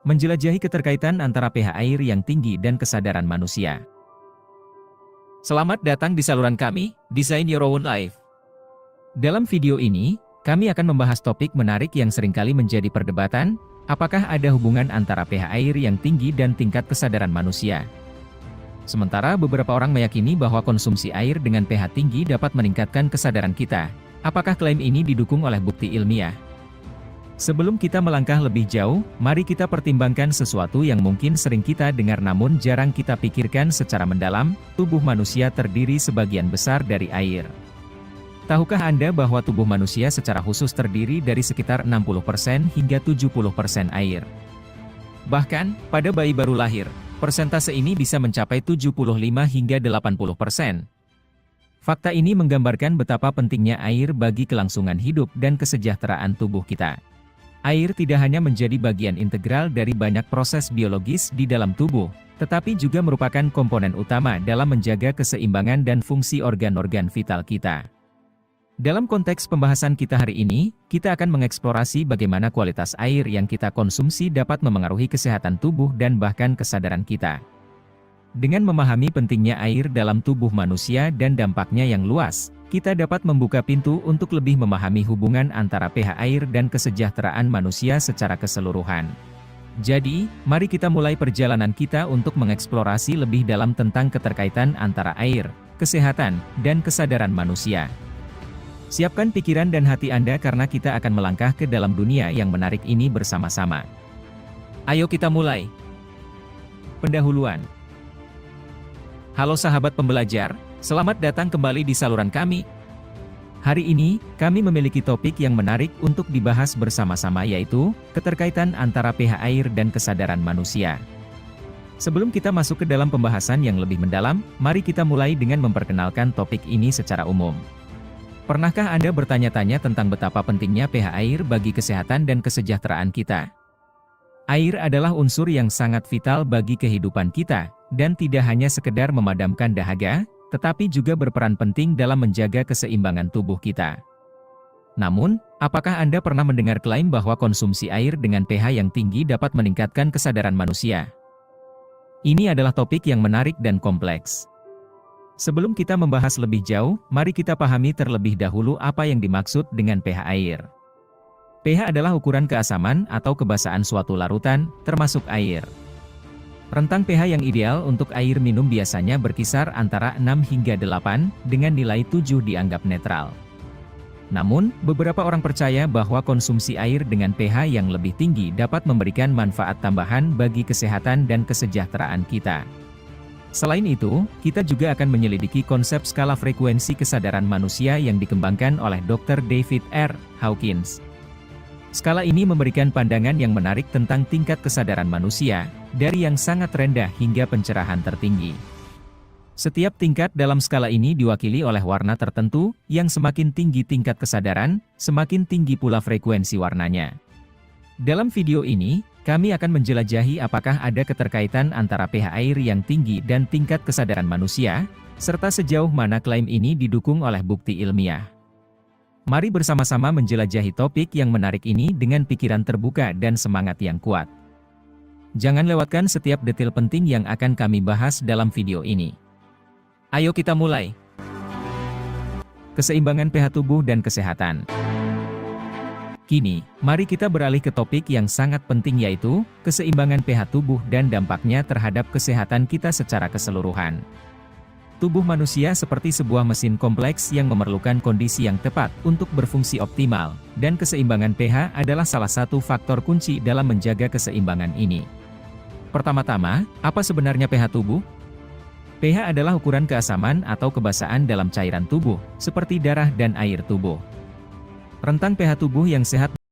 menjelajahi keterkaitan antara pH air yang tinggi dan kesadaran manusia. Selamat datang di saluran kami, Design Your Own Life. Dalam video ini, kami akan membahas topik menarik yang seringkali menjadi perdebatan, apakah ada hubungan antara pH air yang tinggi dan tingkat kesadaran manusia. Sementara beberapa orang meyakini bahwa konsumsi air dengan pH tinggi dapat meningkatkan kesadaran kita. Apakah klaim ini didukung oleh bukti ilmiah? Sebelum kita melangkah lebih jauh, mari kita pertimbangkan sesuatu yang mungkin sering kita dengar namun jarang kita pikirkan secara mendalam. Tubuh manusia terdiri sebagian besar dari air. Tahukah Anda bahwa tubuh manusia secara khusus terdiri dari sekitar 60% hingga 70% air? Bahkan, pada bayi baru lahir, persentase ini bisa mencapai 75 hingga 80%. Fakta ini menggambarkan betapa pentingnya air bagi kelangsungan hidup dan kesejahteraan tubuh kita. Air tidak hanya menjadi bagian integral dari banyak proses biologis di dalam tubuh, tetapi juga merupakan komponen utama dalam menjaga keseimbangan dan fungsi organ-organ vital kita. Dalam konteks pembahasan kita hari ini, kita akan mengeksplorasi bagaimana kualitas air yang kita konsumsi dapat memengaruhi kesehatan tubuh dan bahkan kesadaran kita. Dengan memahami pentingnya air dalam tubuh manusia dan dampaknya yang luas, kita dapat membuka pintu untuk lebih memahami hubungan antara pH air dan kesejahteraan manusia secara keseluruhan. Jadi, mari kita mulai perjalanan kita untuk mengeksplorasi lebih dalam tentang keterkaitan antara air, kesehatan, dan kesadaran manusia. Siapkan pikiran dan hati Anda karena kita akan melangkah ke dalam dunia yang menarik ini bersama-sama. Ayo kita mulai. Pendahuluan. Halo sahabat pembelajar, selamat datang kembali di saluran kami. Hari ini, kami memiliki topik yang menarik untuk dibahas bersama-sama yaitu, keterkaitan antara pH air dan kesadaran manusia. Sebelum kita masuk ke dalam pembahasan yang lebih mendalam, mari kita mulai dengan memperkenalkan topik ini secara umum. Pernahkah Anda bertanya-tanya tentang betapa pentingnya pH air bagi kesehatan dan kesejahteraan kita? Air adalah unsur yang sangat vital bagi kehidupan kita, dan tidak hanya sekedar memadamkan dahaga, tetapi juga berperan penting dalam menjaga keseimbangan tubuh kita. Namun, apakah Anda pernah mendengar klaim bahwa konsumsi air dengan pH yang tinggi dapat meningkatkan kesadaran manusia? Ini adalah topik yang menarik dan kompleks. Sebelum kita membahas lebih jauh, mari kita pahami terlebih dahulu apa yang dimaksud dengan pH air. pH adalah ukuran keasaman atau kebasaan suatu larutan, termasuk air. Rentang pH yang ideal untuk air minum biasanya berkisar antara 6 hingga 8, dengan nilai 7 dianggap netral. Namun, beberapa orang percaya bahwa konsumsi air dengan pH yang lebih tinggi dapat memberikan manfaat tambahan bagi kesehatan dan kesejahteraan kita. Selain itu, kita juga akan menyelidiki konsep skala frekuensi kesadaran manusia yang dikembangkan oleh Dr. David R. Hawkins. Skala ini memberikan pandangan yang menarik tentang tingkat kesadaran manusia, dari yang sangat rendah hingga pencerahan tertinggi. Setiap tingkat dalam skala ini diwakili oleh warna tertentu, yang semakin tinggi tingkat kesadaran, semakin tinggi pula frekuensi warnanya. Dalam video ini, kami akan menjelajahi apakah ada keterkaitan antara pH air yang tinggi dan tingkat kesadaran manusia, serta sejauh mana klaim ini didukung oleh bukti ilmiah. Mari bersama-sama menjelajahi topik yang menarik ini dengan pikiran terbuka dan semangat yang kuat. Jangan lewatkan setiap detail penting yang akan kami bahas dalam video ini. Ayo kita mulai. Keseimbangan pH tubuh dan kesehatan. Kini, mari kita beralih ke topik yang sangat penting yaitu, keseimbangan pH tubuh dan dampaknya terhadap kesehatan kita secara keseluruhan. Tubuh manusia seperti sebuah mesin kompleks yang memerlukan kondisi yang tepat untuk berfungsi optimal, dan keseimbangan pH adalah salah satu faktor kunci dalam menjaga keseimbangan ini. Pertama-tama, apa sebenarnya pH tubuh? pH adalah ukuran keasaman atau kebasaan dalam cairan tubuh, seperti darah dan air tubuh. Rentang pH tubuh yang sehat